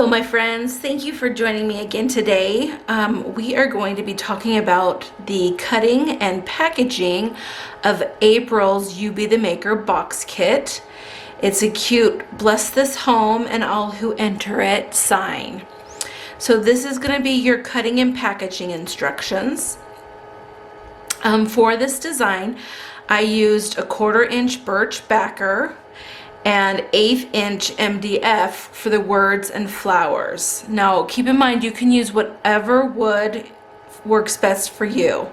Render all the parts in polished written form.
Hello, my friends. Thank you for joining me again today. We are going to be talking about the cutting and packaging of April's You Be the Maker box kit. It's a cute bless this home and all who enter it sign. So this is going to be your cutting and packaging instructions. For this design, I used a 1/4-inch birch backer and 1/8-inch MDF for the words and flowers. Now keep in mind you can use whatever wood works best for you.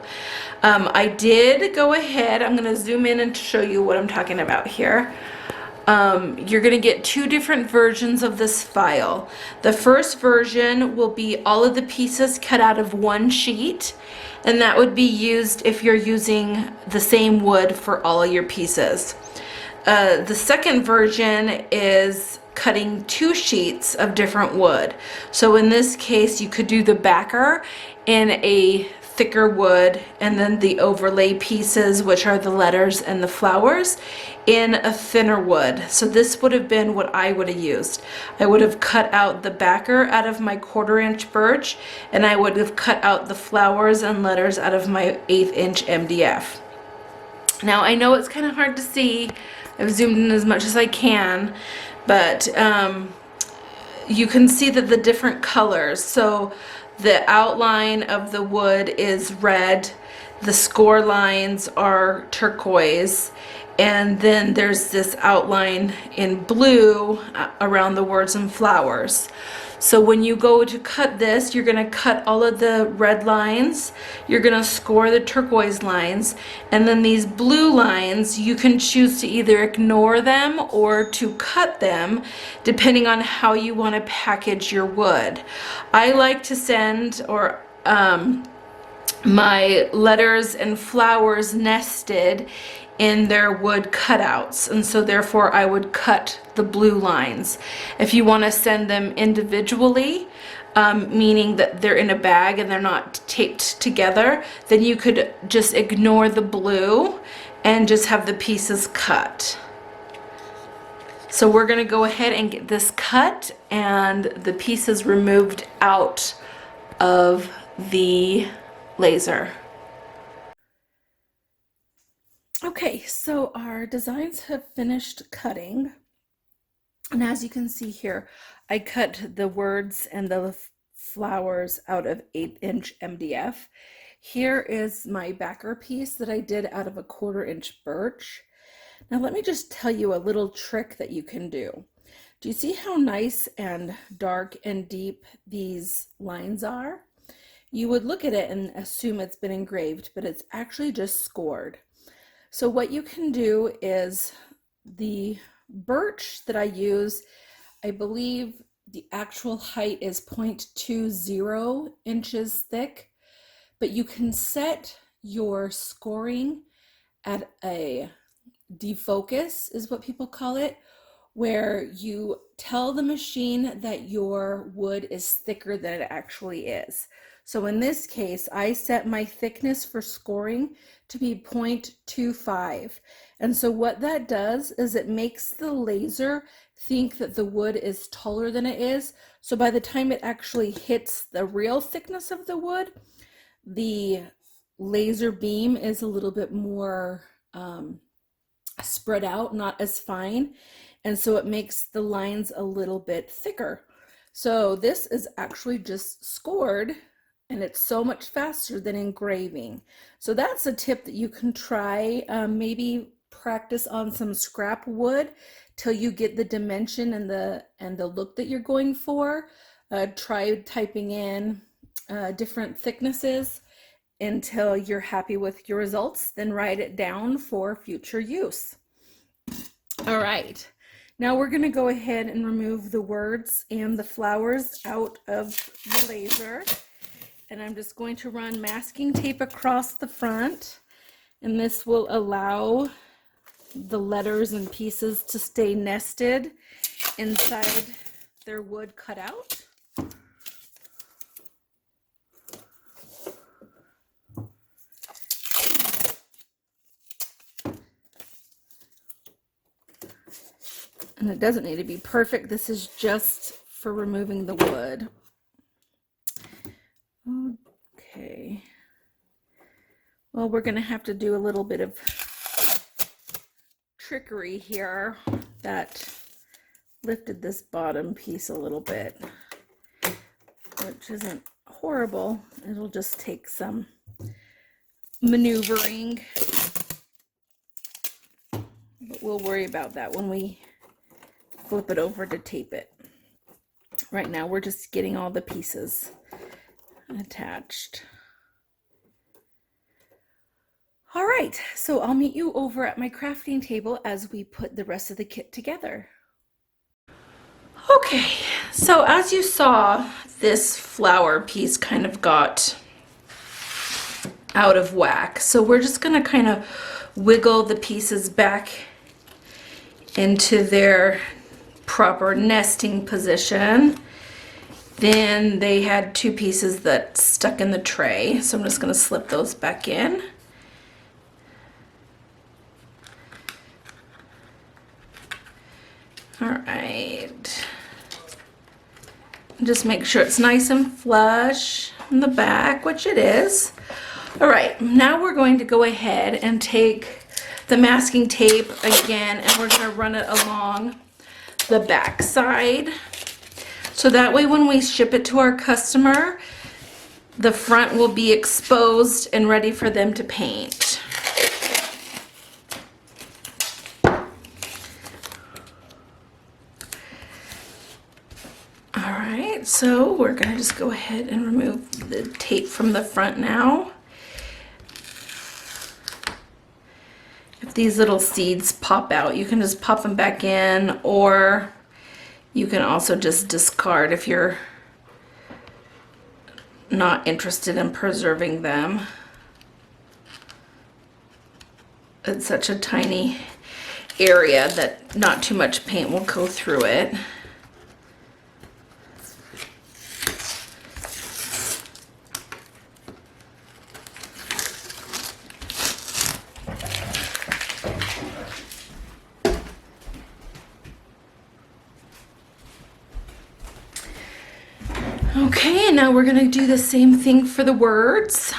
I did go ahead, I'm going to zoom in and show you what I'm talking about here. You're going to get two different versions of this file. The first version will be all of the pieces cut out of one sheet, and that would be used if you're using the same wood for all of your pieces. The second version is cutting two sheets of different wood. So in this case, you could do the backer in a thicker wood and then the overlay pieces, which are the letters and the flowers, in a thinner wood. So this would have been what I would have used. I would have cut out the backer out of my 1/4-inch birch, and I would have cut out the flowers and letters out of my 1/8-inch MDF. Now I know it's kind of hard to see. I've zoomed in as much as I can, but you can see that the different colors. So the outline of the wood is red, the score lines are turquoise, and then there's this outline in blue around the words and flowers. So when you go to cut this, you're going to cut all of the red lines, you're going to score the turquoise lines, and then these blue lines, you can choose to either ignore them or to cut them, depending on how you want to package your wood. I like to send my letters and flowers nested in their wood cutouts, and so therefore I would cut the blue lines. If you want to send them individually, meaning that they're in a bag and they're not taped together, then you could just ignore the blue and just have the pieces cut. So we're going to go ahead and get this cut and the pieces removed out of the laser. Okay, so our designs have finished cutting, and as you can see here, I cut the words and the flowers out of 1/8-inch MDF. Here is my backer piece that I did out of a 1/4-inch birch. Now let me just tell you a little trick that you can do. Do you see how nice and dark and deep these lines are? You would look at it and assume it's been engraved, but it's actually just scored. So what you can do is the birch that I use, I believe the actual height is 0.20 inches thick, but you can set your scoring at a defocus, is what people call it, where you tell the machine that your wood is thicker than it actually is. So in this case, I set my thickness for scoring to be 0.25. And so what that does is it makes the laser think that the wood is taller than it is. So by the time it actually hits the real thickness of the wood, the laser beam is a little bit more spread out, not as fine. And so it makes the lines a little bit thicker. So this is actually just scored, and it's so much faster than engraving. So that's a tip that you can try. Maybe practice on some scrap wood till you get the dimension and the look that you're going for. Try typing in different thicknesses until you're happy with your results, then write it down for future use. All right, now we're going to go ahead and remove the words and the flowers out of the laser. And I'm just going to run masking tape across the front, and this will allow the letters and pieces to stay nested inside their wood cutout. And it doesn't need to be perfect. This is just for removing the wood. Okay. Well, we're going to have to do a little bit of trickery here that lifted this bottom piece a little bit, which isn't horrible. It'll just take some maneuvering, but we'll worry about that when we flip it over to tape it. Right now we're just getting all the pieces attached. All right, so I'll meet you over at my crafting table as we put the rest of the kit together. Okay, so as you saw, this flower piece kind of got out of whack. So we're just gonna kind of wiggle the pieces back into their proper nesting position. Then they had two pieces that stuck in the tray, so I'm just gonna slip those back in. All right. Just make sure it's nice and flush in the back, which it is. All right, now we're going to go ahead and take the masking tape again, and we're gonna run it along the back side. So that way when we ship it to our customer, the front will be exposed and ready for them to paint. All right, so we're gonna just go ahead and remove the tape from the front now. If these little seeds pop out, you can just pop them back in, or you can also just discard if you're not interested in preserving them. It's such a tiny area that not too much paint will go through it. Okay, and now we're going to do the same thing for the words.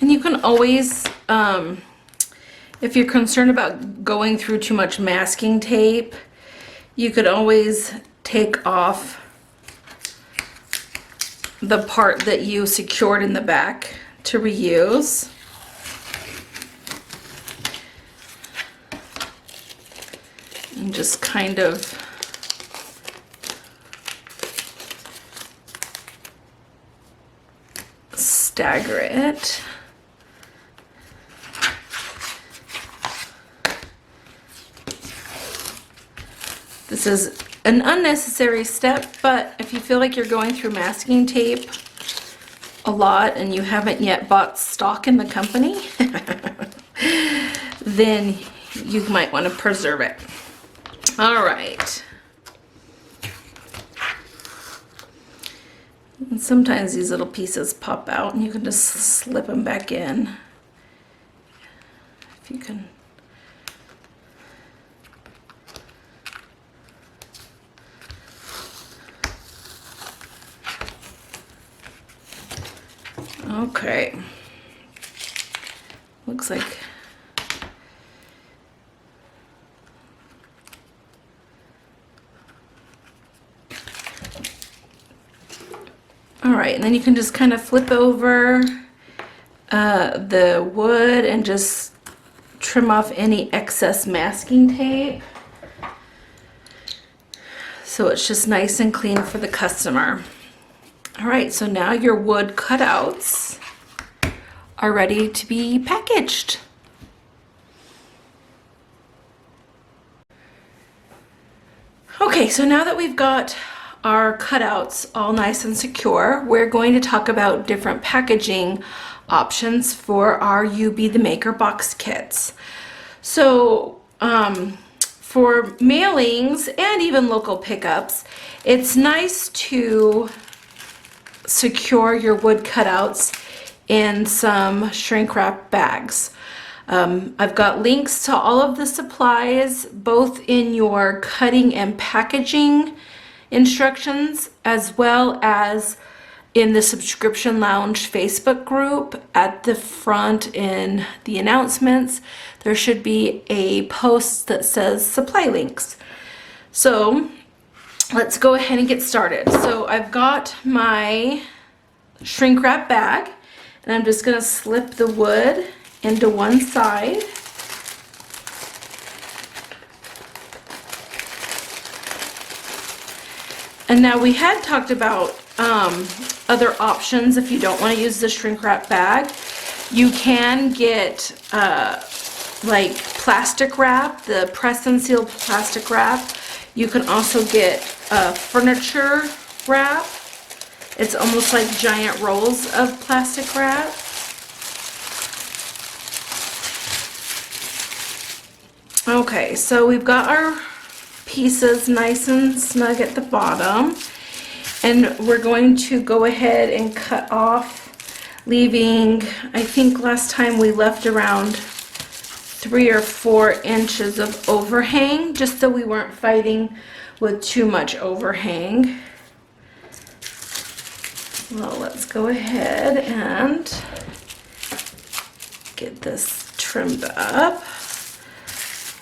And you can always, if you're concerned about going through too much masking tape, you could always take off the part that you secured in the back to reuse. And just kind of stagger it. This is an unnecessary step, but if you feel like you're going through masking tape a lot and you haven't yet bought stock in the company, then you might want to preserve it. All right. And sometimes these little pieces pop out and you can just slip them back in. If you can. Okay, looks like all right, and then you can just kind of flip over the wood and just trim off any excess masking tape, so it's just nice and clean for the customer. All right, so now your wood cutouts are ready to be packaged. Okay, so now that we've got our cutouts all nice and secure, we're going to talk about different packaging options for our You Be the Maker box kits. So for mailings and even local pickups, it's nice to secure your wood cutouts in some shrink wrap bags. I've got links to all of the supplies, both in your cutting and packaging instructions, as well as in the Subscription Lounge Facebook group. At the front in the announcements, there should be a post that says supply links. So let's go ahead and get started. So I've got my shrink wrap bag, and I'm just going to slip the wood into one side. And now we had talked about other options. If you don't want to use the shrink wrap bag, you can get like plastic wrap, the press and seal plastic wrap. You can also get furniture wrap. It's almost like giant rolls of plastic wrap. Okay, so we've got our pieces nice and snug at the bottom, and we're going to go ahead and cut off, leaving, I think last time we left around 3 or 4 inches of overhang, just so we weren't fighting with too much overhang. Well, let's go ahead and get this trimmed up.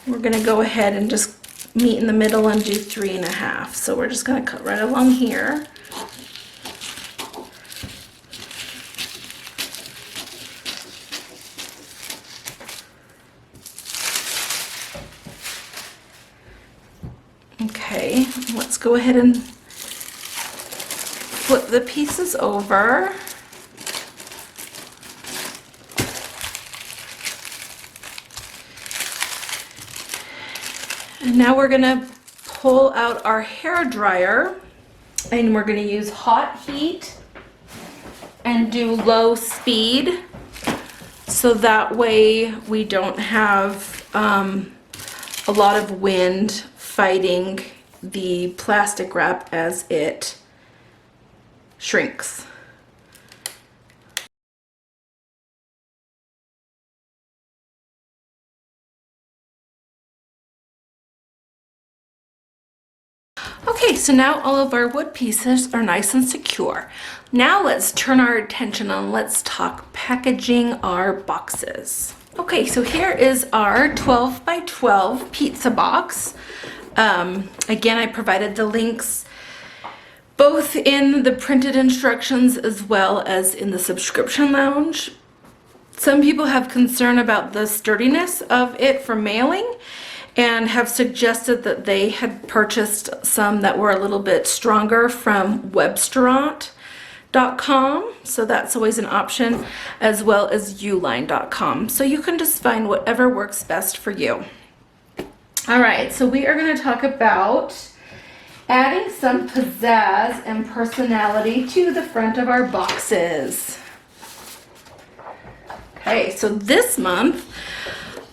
We're going to go ahead and just meet in the middle and do 3.5. So we're just going to cut right along here. Okay, let's go ahead and flip the pieces over. And now we're gonna pull out our hair dryer, and we're gonna use hot heat and do low speed, so that way we don't have a lot of wind fighting the plastic wrap as it shrinks. Okay, so now all of our wood pieces are nice and secure. Now let's turn our attention on, let's talk packaging our boxes. Okay, so here is our 12 by 12 pizza box. Again, I provided the links both in the printed instructions as well as in the Subscription Lounge. Some people have concern about the sturdiness of it for mailing, and have suggested that they had purchased some that were a little bit stronger from webstaurant.com. So that's always an option, as well as uline.com. So you can just find whatever works best for you. All right, so we are going to talk about adding some pizzazz and personality to the front of our boxes. Okay, so this month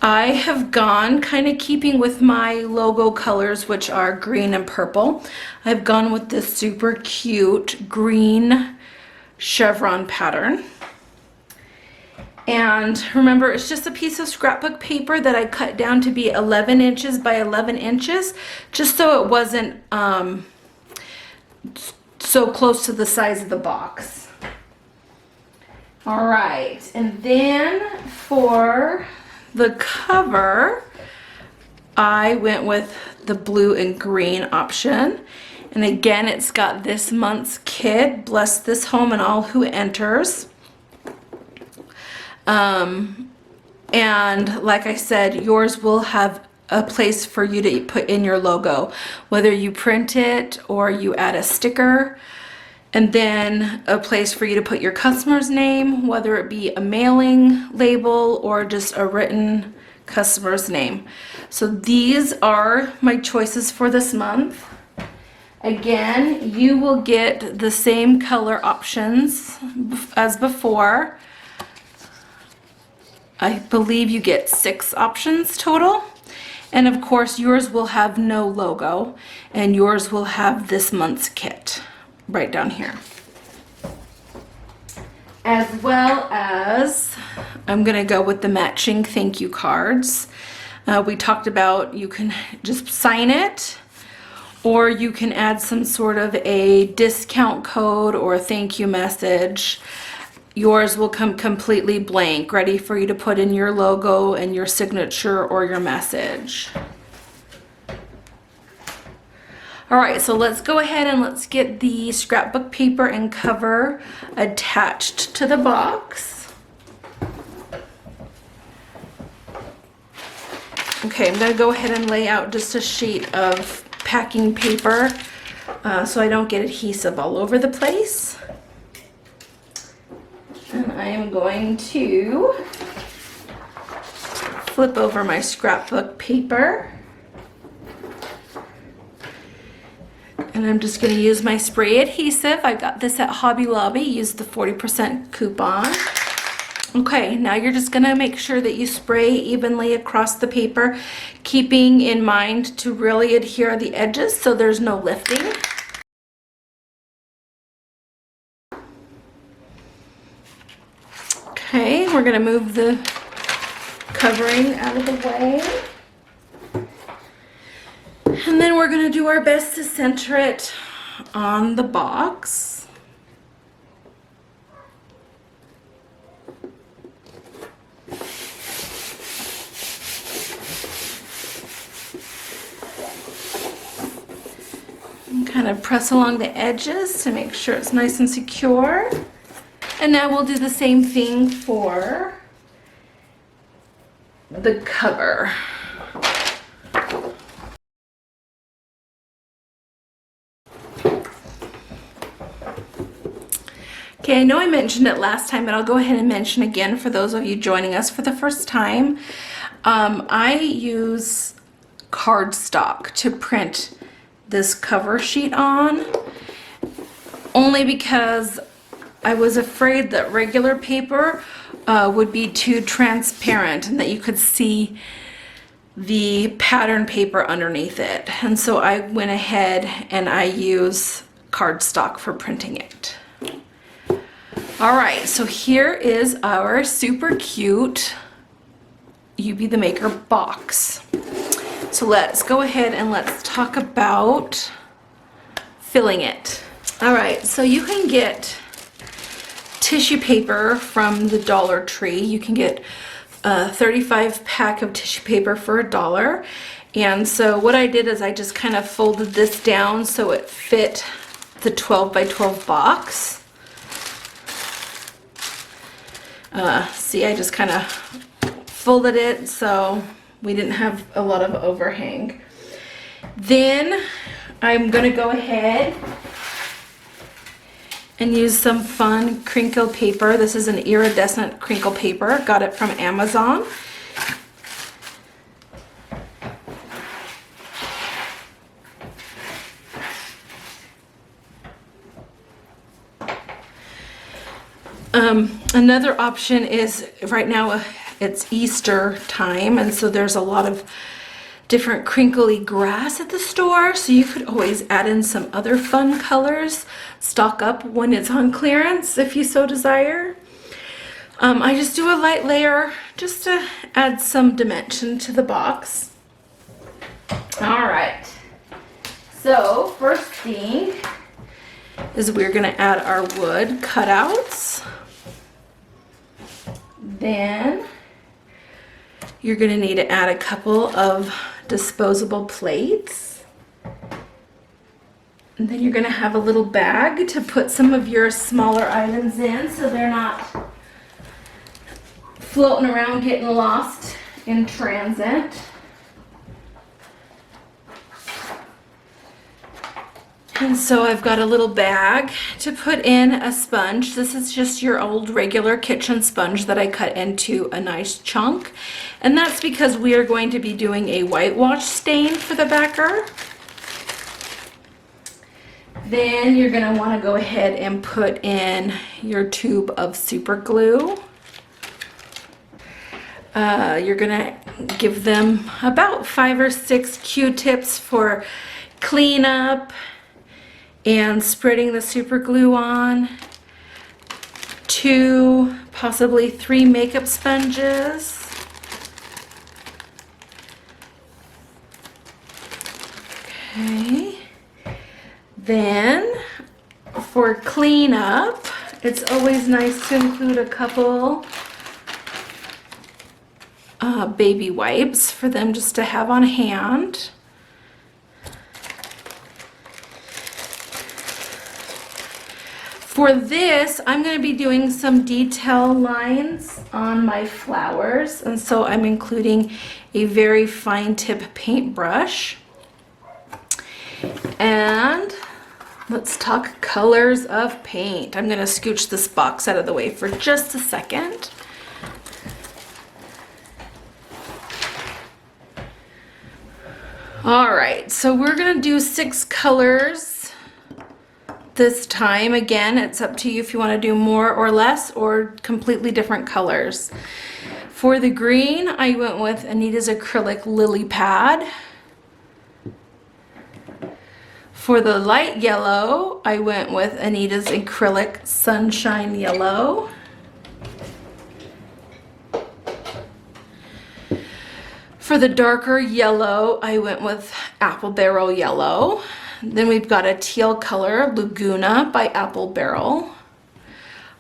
I have gone, kind of keeping with my logo colors, which are green and purple. I've gone with this super cute green chevron pattern. And remember, it's just a piece of scrapbook paper that I cut down to be 11 inches by 11 inches, just so it wasn't so close to the size of the box. All right, and then for the cover, I went with the blue and green option. And again, it's got this month's kit, bless this home and all who enters. And like I said, yours will have a place for you to put in your logo, whether you print it or you add a sticker, and then a place for you to put your customer's name, whether it be a mailing label or just a written customer's name. So these are my choices for this month. Again, you will get the same color options as before. I believe you get 6 options total. And of course, yours will have no logo, and yours will have this month's kit right down here. as well as I'm gonna go with the matching thank you cards. We talked about you can just sign it, or you can add some sort of a discount code or a thank you message. Yours will come completely blank, ready for you to put in your logo and your signature or your message. All right, so let's go ahead and let's get the scrapbook paper and cover attached to the box. Okay, I'm gonna go ahead and lay out just a sheet of packing paper so I don't get adhesive all over the place. And I am going to flip over my scrapbook paper. And I'm just going to use my spray adhesive. I got this at Hobby Lobby. Use the 40% coupon. Okay, now you're just going to make sure that you spray evenly across the paper, keeping in mind to really adhere the edges so there's no lifting. Okay, we're going to move the covering out of the way. And then we're going to do our best to center it on the box. And kind of press along the edges to make sure it's nice and secure. And now we'll do the same thing for the cover. Okay, I know I mentioned it last time, but I'll go ahead and mention again for those of you joining us for the first time. I use cardstock to print this cover sheet on, only because I was afraid that regular paper would be too transparent and that you could see the pattern paper underneath it. And so I went ahead and I use cardstock for printing it. All right, so here is our super cute You Be the Maker box. So let's go ahead and let's talk about filling it. All right, so you can get tissue paper from the Dollar Tree. You can get a 35 pack of tissue paper for $1. And so what I did is I just kind of folded this down so it fit the 12 by 12 box. See, I just kind of folded it so we didn't have a lot of overhang. Then I'm going to go ahead and use some fun crinkle paper. This is an iridescent crinkle paper. Got it from Amazon. Another option is right now it's Easter time, and so there's a lot of different crinkly grass at the store, so you could always add in some other fun colors, stock up when it's on clearance if you so desire. I just do a light layer just to add some dimension to the box. All right, so first thing is we're going to add our wood cutouts. Then you're going to need to add a couple of disposable plates. And then you're going to have a little bag to put some of your smaller items in so they're not floating around getting lost in transit. And so I've got a little bag to put in a sponge. This is just your old regular kitchen sponge that I cut into a nice chunk. And that's because we are going to be doing a whitewash stain for the backer. Then you're going to want to go ahead and put in your tube of super glue. You're going to give them about 5 or 6 Q-tips for cleanup and spreading the super glue on. 2, possibly 3 makeup sponges. Okay. Then for cleanup, it's always nice to include a couple baby wipes for them just to have on hand. For this, I'm going to be doing some detail lines on my flowers, and so I'm including a very fine tip paintbrush. And let's talk colors of paint. I'm going to scooch this box out of the way for just a second. All right, so we're going to do 6 colors this time. Again, it's up to you if you want to do more or less or completely different colors. For the green, I went with Anita's acrylic lily pad. For the light yellow, I went with Anita's acrylic sunshine yellow. For the darker yellow, I went with Apple Barrel yellow. Then we've got a teal color, Laguna by Apple Barrel.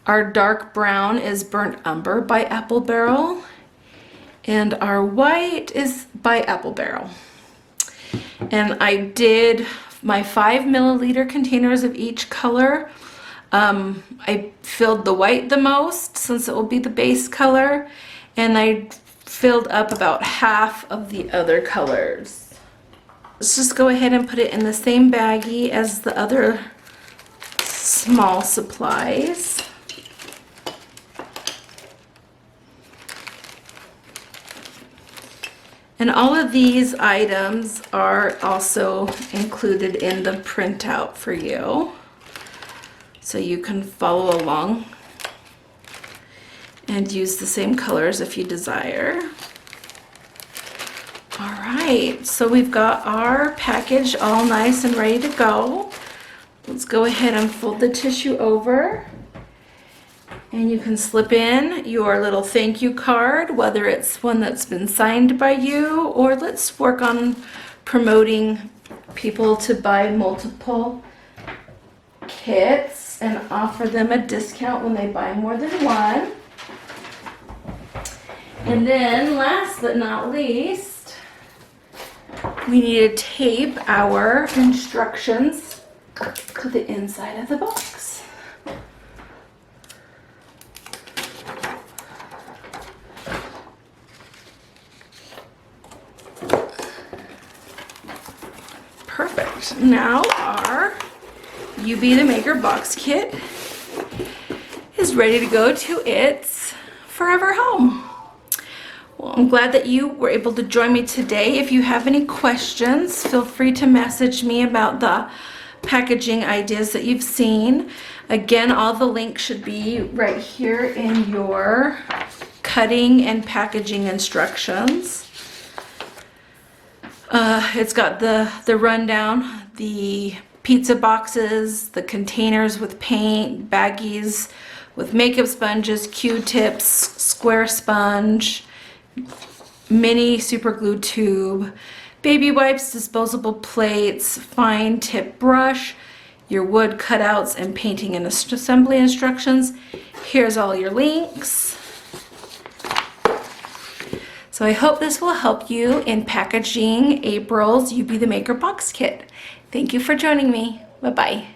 Our dark brown is Burnt Umber by Apple Barrel. And our white is by Apple Barrel. And I did my 5 milliliter containers of each color. I filled the white the most since it will be the base color. And I filled up about half of the other colors. Let's just go ahead and put it in the same baggie as the other small supplies. And all of these items are also included in the printout for you, so you can follow along and use the same colors if you desire. All right, so we've got our package all nice and ready to go. Let's go ahead and fold the tissue over, and you can slip in your little thank you card, whether it's one that's been signed by you, or let's work on promoting people to buy multiple kits and offer them a discount when they buy more than one. And then last but not least, we need to tape our instructions to the inside of the box. Perfect. Now our You Be the Maker box kit is ready to go to its forever home. Well, I'm glad that you were able to join me today. If you have any questions, feel free to message me about the packaging ideas that you've seen. Again, all the links should be right here in your cutting and packaging instructions. It's got the rundown, the pizza boxes, the containers with paint, baggies with makeup sponges, Q-tips, square sponge, mini super glue tube, baby wipes, disposable plates, fine tip brush, your wood cutouts and painting and assembly instructions. Here's all your links. So I hope this will help you in packaging April's You Be the Maker box kit. Thank you for joining me. Bye-bye.